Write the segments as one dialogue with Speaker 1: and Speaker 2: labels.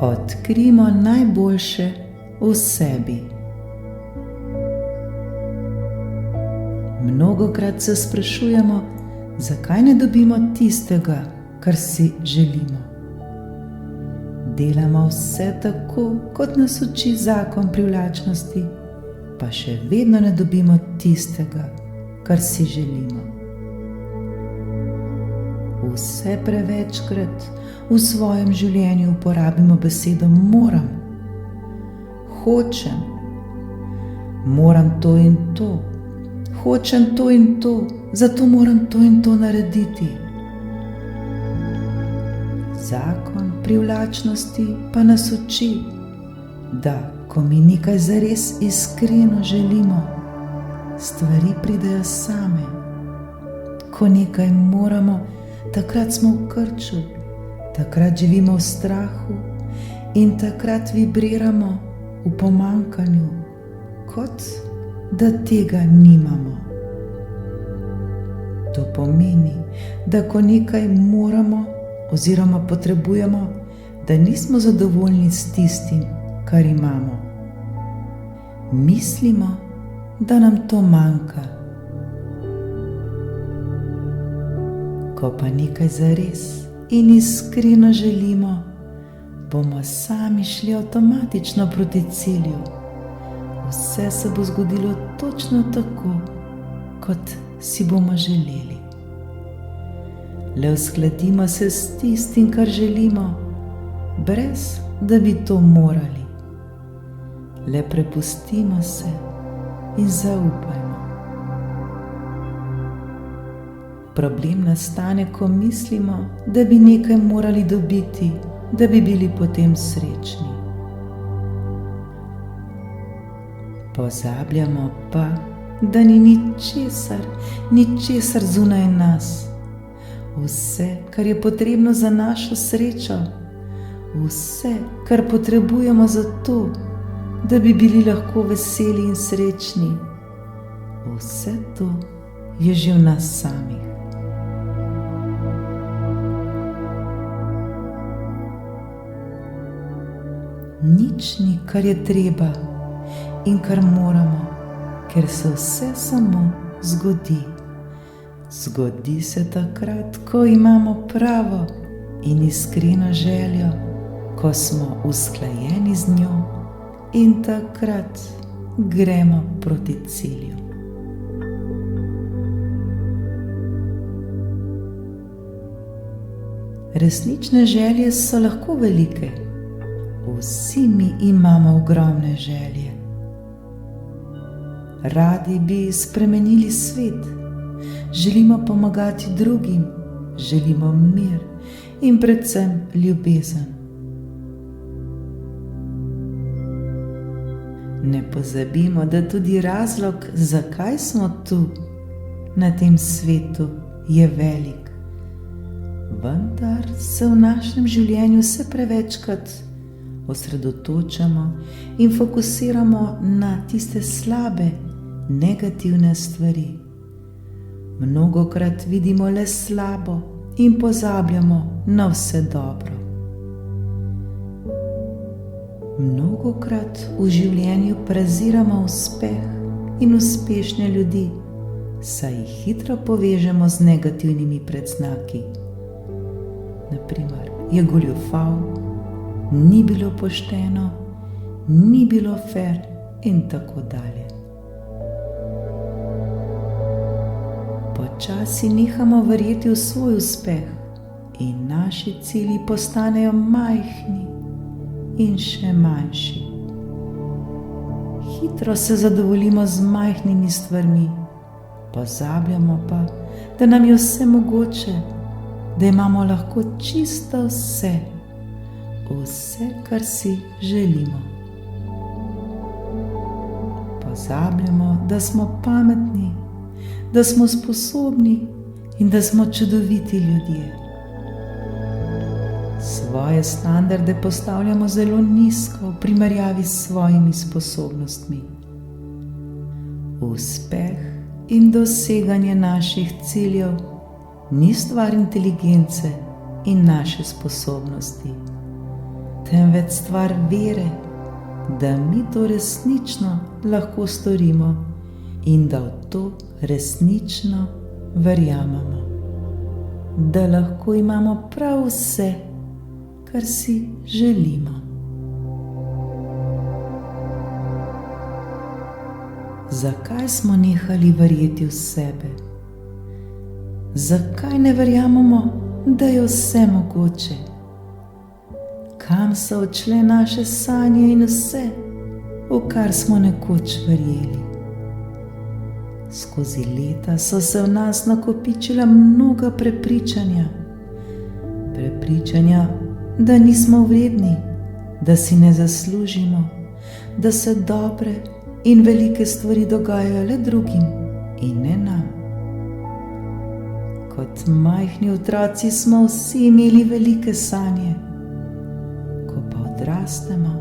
Speaker 1: Odkrijmo najboljše v sebi. Mnogokrat se sprašujemo, zakaj ne dobimo tistega, kar si želimo. Delamo vse tako, kot nas uči zakon privlačnosti, pa še vedno ne dobimo tistega, kar si želimo. Vse prevečkrat v svojem življenju uporabimo besedo moram. Hočem. Moram to in to. Hočem to in to, zato moram to in to narediti. Zakon privlačnosti pa nas uči, da ko mi nekaj zares iskreno želimo, stvari pridejo same. Ko nekaj moramo, takrat smo v krču, takrat živimo v strahu in takrat vibriramo v pomanjkanju, kot da tega nimamo. To pomeni, da ko nekaj moramo oziroma potrebujemo, da nismo zadovoljni s tistim, kar imamo. Mislimo, da nam to manjka. Ko pa nekaj zares in iskreno želimo, bomo sami šli avtomatično proti cilju. Vse se bo zgodilo točno tako, kot si bomo želeli. Le uskladimo se s tistim, kar želimo, brez da bi to morali. Le prepustimo se in zaupajmo. Problem nastane, ko mislimo, da bi nekaj morali dobiti, da bi bili potem srečni. Pozabljamo pa, da ni ničesar zunaj nas. Vse, kar je potrebno za našo srečo, vse, kar potrebujemo za to, da bi bili lahko veseli in srečni, vse to je že v nas samih. Nič ni, kar je treba in kar moramo, ker se vse samo zgodi. Zgodi se takrat, ko imamo pravo in iskreno željo, ko smo usklajeni z njo in takrat gremo proti cilju. Resnične želje so lahko velike. Vsi mi imamo ogromne želje. Radi bi spremenili svet, želimo pomagati drugim, želimo mir in predvsem ljubezen. Ne pozabimo, da tudi razlog, zakaj smo tu na tem svetu, je velik. Vendar se v našem življenju vse prevečkrat osredotočamo in fokusiramo na tiste slabe, negativne stvari. Mnogokrat vidimo le slabo in pozabljamo na vse dobro. Mnogokrat v življenju preziramo uspeh in uspešne ljudi, saj jih hitro povežemo z negativnimi predznaki. Naprimer, je goljufal, ni bilo pošteno, ni bilo fer in tako dalje. Počasi nehamo verjeti v svoj uspeh in naši cilji postanejo majhni in še manjši. Hitro se zadovoljimo z majhnimi stvarmi, pozabljamo pa, da nam je vse mogoče, da imamo lahko čisto vse, kar si želimo. Pozabljamo, da smo pametni, da smo sposobni in da smo čudoviti ljudje. Svoje standarde postavljamo zelo nizko v primerjavi s svojimi sposobnostmi. Uspeh in doseganje naših ciljev ni stvar inteligence in naše sposobnosti. temveč stvar vere, da mi to resnično lahko storimo in da v to resnično verjamemo, da lahko imamo prav vse, kar si želimo. Zakaj smo nehali verjeti v sebe? Zakaj ne verjamemo, da je vse mogoče? Kam so odšle naše sanje in vse, v kar smo nekoč verjeli? Skozi leta so se v nas nakopičila mnoga prepričanja. Prepričanja, da nismo vredni, da si ne zaslužimo, da se dobre in velike stvari dogajajo le drugim in ne nam. Kot majhni otroci smo vsi imeli velike sanje. Ko pa odrastemo,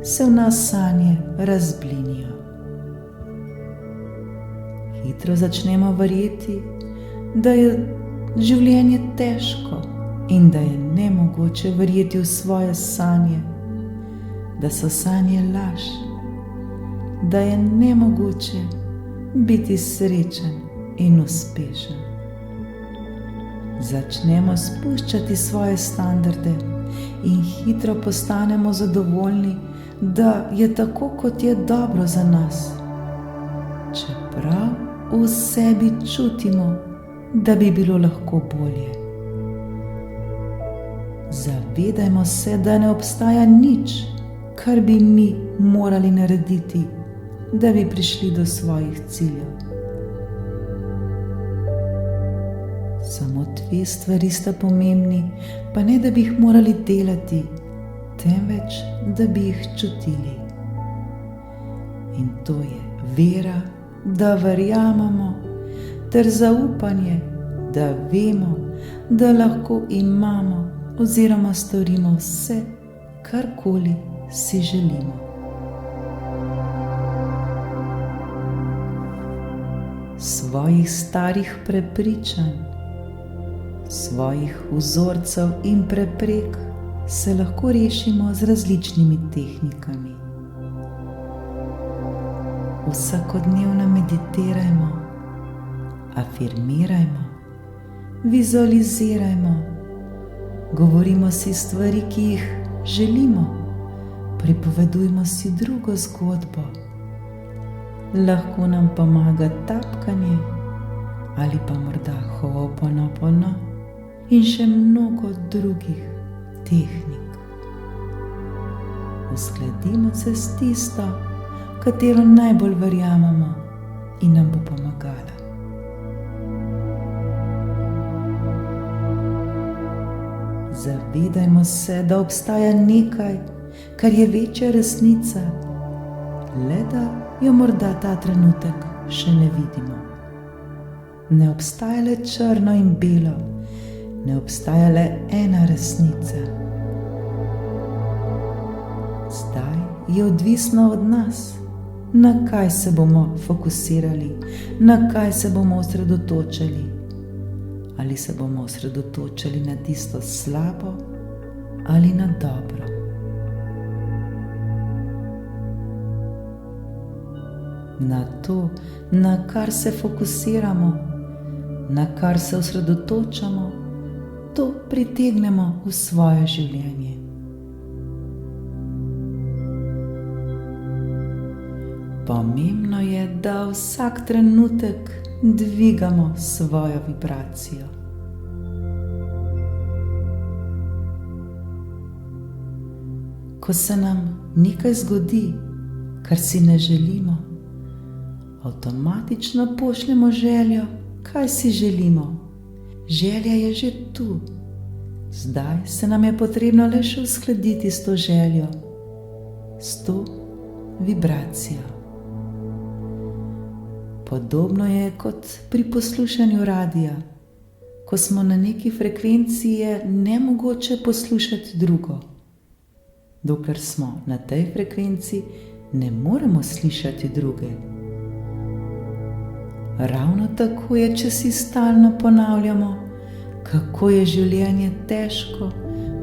Speaker 1: se v nas sanje razblinijo. Hitro začnemo verjeti, da je življenje težko in da je nemogoče verjeti v svoje sanje, da so sanje laž, da je nemogoče biti srečen in uspešen. Začnemo spuščati svoje standarde in hitro postanemo zadovoljni, da je tako, kot je dobro za nas, čeprav v sebi čutimo, da bi bilo lahko bolje. Zavedajmo se, da ne obstaja nič, kar bi mi morali narediti, da bi prišli do svojih ciljev. Samo dve stvari sta pomembni, pa ne da bi jih morali delati, temveč da bi jih čutili. In to je vera, da verjamemo, ter zaupanje, da vemo, da lahko imamo oziroma storimo vse, karkoli si želimo. Svojih starih prepričanj, svojih vzorcev in preprek se lahko rešimo z različnimi tehnikami. Vsakodnevno meditirajmo, afirmirajmo, vizualizirajmo, govorimo si stvari, ki jih želimo, pripovedujmo si drugo zgodbo. Lahko nam pomaga tapkanje ali pa morda Ho'oponopono in še mnogo drugih tehnik. Uskladimo se s tisto, katero najbolj verjamemo in nam bo pomagala. Zavedajmo se, da obstaja nekaj, kar je večja resnica, le da jo morda ta trenutek še ne vidimo. Ne obstaja le črno in belo, ne obstaja le ena resnica. Zdaj je odvisno od nas, na kaj se bomo fokusirali, na kaj se bomo osredotočili. Ali se bomo osredotočili na tisto slabo ali na dobro. Na to, na kar se fokusiramo, na kar se osredotočamo, to pritegnemo v svoje življenje. Pomembno je, da vsak trenutek dvigamo svojo vibracijo. Ko se nam nekaj zgodi, kar si ne želimo, avtomatično pošljemo željo, kaj si želimo. Želja je že tu. Zdaj se nam je potrebno le še uskladiti s to željo, s to vibracijo. Podobno je kot pri poslušanju radija. Ko smo na neki frekvenciji, je nemogoče poslušati drugo. Dokler smo na tej frekvenciji, ne moremo slišati druge. Ravno tako je, če si stalno ponavljamo, kako je življenje težko,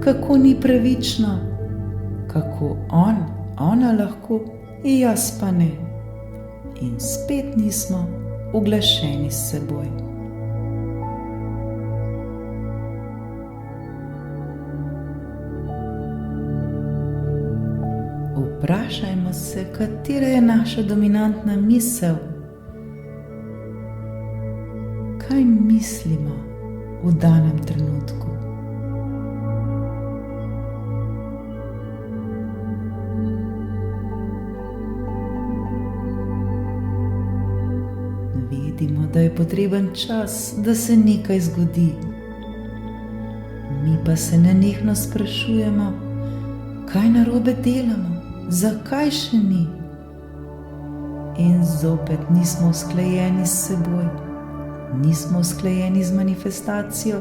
Speaker 1: kako ni pravično, kako ona lahko, jaz pa ne. In spet nismo uglašeni s seboj. Vprašajmo se, katera je naša dominantna misel. Kaj mislimo v danem trenutku? Vidimo, da je potreben čas, da se nekaj zgodi. Mi pa se nenehno sprašujemo, kaj narobe delamo, zakaj še ni. In zopet nismo usklajeni s seboj, nismo usklajeni z manifestacijo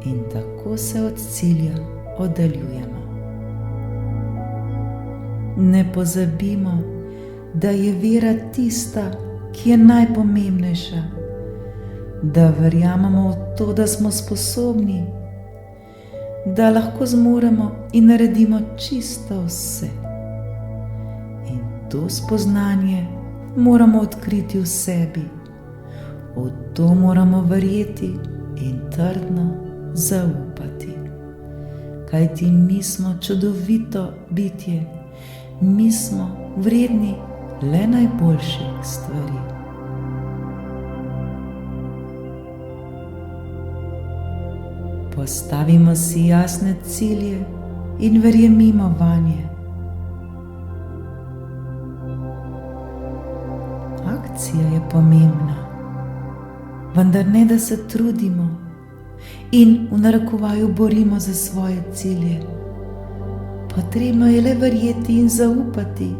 Speaker 1: in tako se od cilja oddaljujemo. Ne pozabimo, da je vera tista, ki je najpomembnejša, da verjamemo v to, da smo sposobni, da lahko zmoremo in naredimo čisto vse. In to spoznanje moramo odkriti v sebi, v to moramo verjeti in trdno zaupati. Kajti mi smo čudovito bitje, mi smo vredni le najboljših stvari. Postavimo si jasne cilje in verjemimo vanje. Akcija je pomembna, vendar ne da se trudimo in v narekovaju borimo za svoje cilje. Potrebno je le verjeti in zaupati.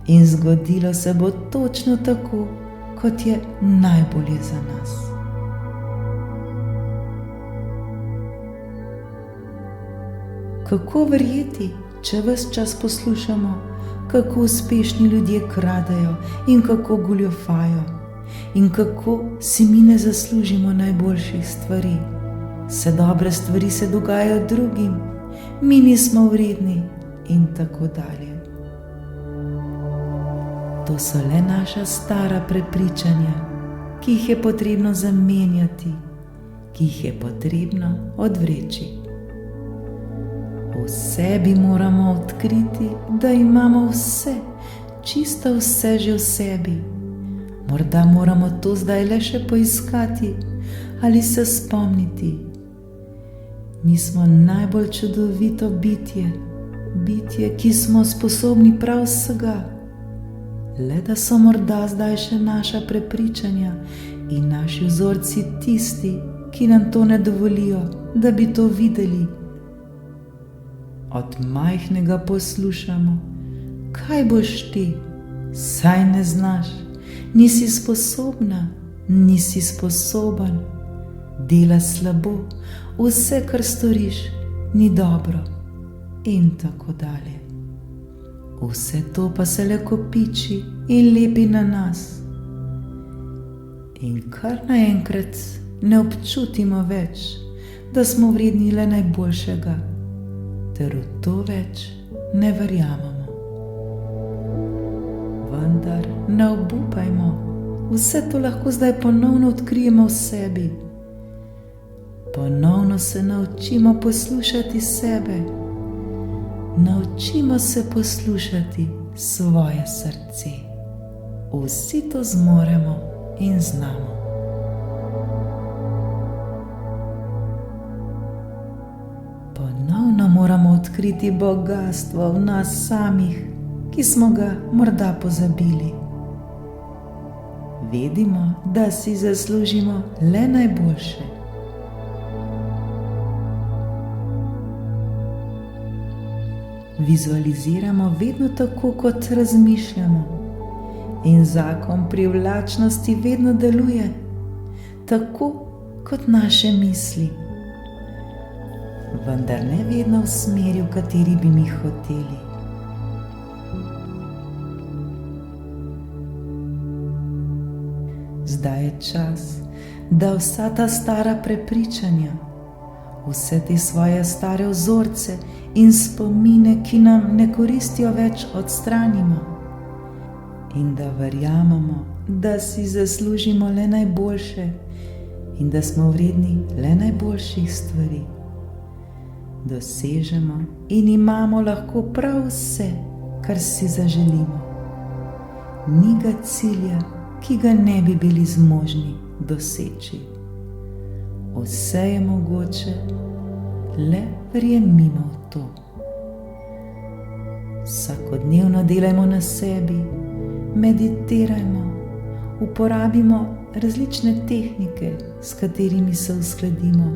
Speaker 1: In zgodilo se bo točno tako, kot je najbolje za nas. Kako verjeti, če ves čas poslušamo, kako uspešni ljudje kradejo in kako goljufajo in kako si mi ne zaslužimo najboljših stvari. Vse dobre stvari se dogajajo drugim, mi nismo vredni in tako dalje. To so le naša stara prepričanja, ki jih je potrebno zamenjati, ki jih je potrebno odvreči. V sebi moramo odkriti, da imamo vse, čisto vse že v sebi. Morda moramo to zdaj le še poiskati ali se spomniti. Mi smo najbolj čudovito bitje, ki smo sposobni prav vsega. Le da so morda zdaj še naša prepričanja in naši vzorci tisti, ki nam to ne dovolijo, da bi to videli. Od majhnega poslušamo, kaj boš ti, saj ne znaš, nisi sposobna, nisi sposoben, dela slabo, vse, kar storiš, ni dobro in tako dalje. Vse to pa se le kopiči in lepi na nas. In kar naenkrat ne občutimo več, da smo vredni le najboljšega, ter v to več ne verjamemo. Vendar ne obupajmo, vse to lahko zdaj ponovno odkrijemo v sebi. Ponovno se naučimo poslušati sebe. Naučimo se poslušati svoje srce. Vsi to zmoremo in znamo. Ponovno moramo odkriti bogastvo v nas samih, ki smo ga morda pozabili. Vedimo, da si zaslužimo le najboljše. Vizualiziramo vedno tako, kot razmišljamo, in zakon privlačnosti vedno deluje tako, kot naše misli, vendar ne vedno v smeri, v kateri bi mi hoteli. Zdaj je čas, da vsa ta stara prepričanja, vse te svoje stare vzorce in spomine, ki nam ne koristijo več, odstranimo in da verjamemo, da si zaslužimo le najboljše in da smo vredni le najboljših stvari. Dosežemo in imamo lahko prav vse, kar si zaželimo. Ni ga cilja, ki ga ne bi bili zmožni doseči. Vse je mogoče, le verjemimo v to. Vsakodnevno delajmo na sebi, meditirajmo, uporabimo različne tehnike, s katerimi se uskladimo,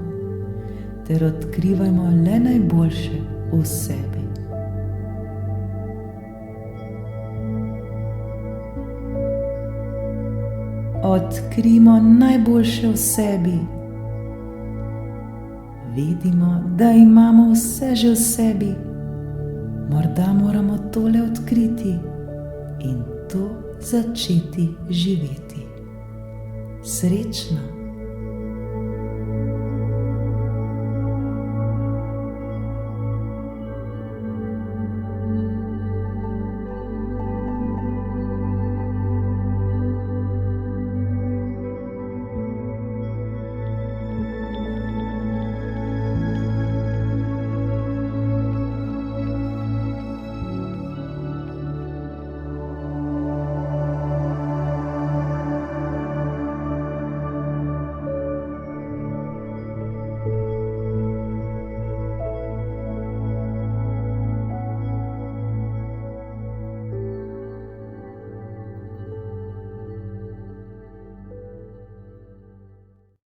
Speaker 1: ter odkrivajmo le najboljše v sebi. Odkrijmo najboljše v sebi. Vidimo, da imamo vse že v sebi. Morda moramo tole odkriti in to začeti živeti. Srečno!